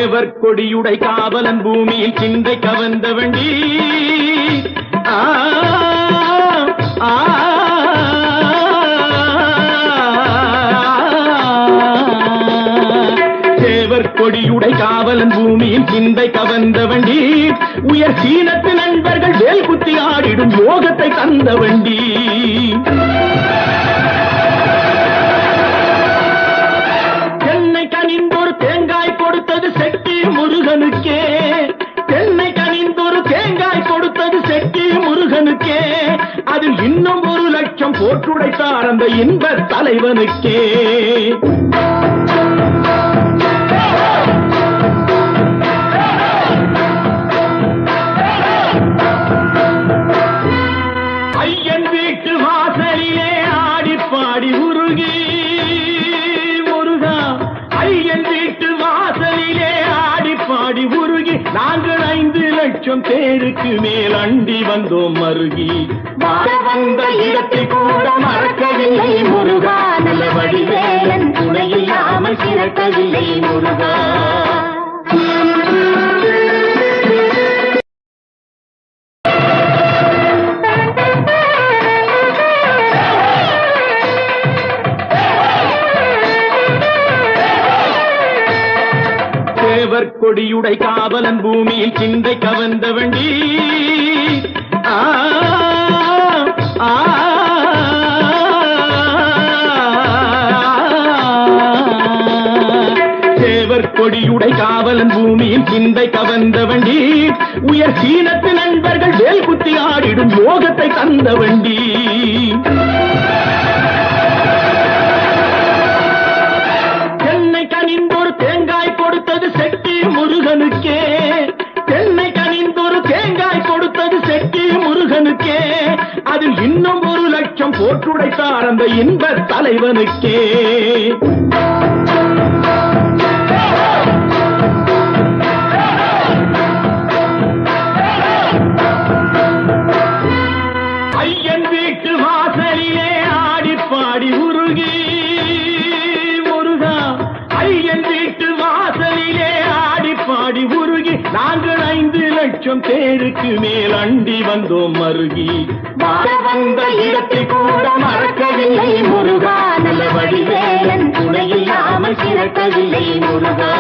தேவர் கொடியுடை காவலன் பூமியில் சிந்தை கவர்ந்த வண்டி தேவர் கொடியுடை காவலன் பூமியில் சிந்தை கவர்ந்த வண்டி உயர் சீனத்து நண்பர்கள் வேல் குத்தி ஆடிடும் யோகத்தை தந்த வண்டி தென்னை கனிந்தொரு தேங்காய் கொடுத்தது செட்டி முருகனுக்கே தென்னை கனிந்தொரு தேங்காய் கொடுத்தது செட்டி முருகனுக்கே அதில் இன்னும் 1 லட்சம் போட்டுடைத்தார் அந்த இன்ப தலைவனுக்கே ஐயன் வீட்டு வாசலிலே ஆடி பாடி உருகி முருகா ஐயன் வீட்டு வாசலிலே ஆடி பாடி உருகி நாங்கள் 5 லட்சம் பேருக்கு மேல் அண்டி வந்தோம் மருகி வந்த இடத்தை கூட மறக்கவில்லை முருகா நல்ல வடிவேலன் துணை இல்லாமல் சிறக்கவில்லை முருகா தேவர் கொடியுடை காவலன் பூமியில் சிந்தை கவர்ந்த வண்டி தேவர் கொடியுடை காவலன் பூமியில் சிந்தை கவர்ந்த வண்டி உயர் சீனத்து நண்பர்கள் வேல் குத்தி ஆடிடும் யோகத்தை தந்த வண்டி தென்னை கனிந்தொரு தேங்காய் கொடுத்தது செட்டி முருகனுக்கே தென்னை கனிந்தொரு தேங்காய் கொடுத்தது செட்டி முருகனுக்கே அதில் இன்னும் 1 லட்சம் போட்டுடைத்தார் அந்த இன்ப தலைவனுக்கே ஐயன் வீட்டு வாசலிலே ஆடி பாடி உருகி முருகா ஐயன் வீட்டு வாசலிலே ஆடி பாடி உருகி நாங்கள் 5 லட்சம் பேருக்கு மேல் அண்டி வந்தோம் மருகி வந்த இடத்தை கூட மறக்கவில்லை முருகா நல்ல வடிவேலன் துணை இல்லாமல் சிறக்கவில்லை முருகா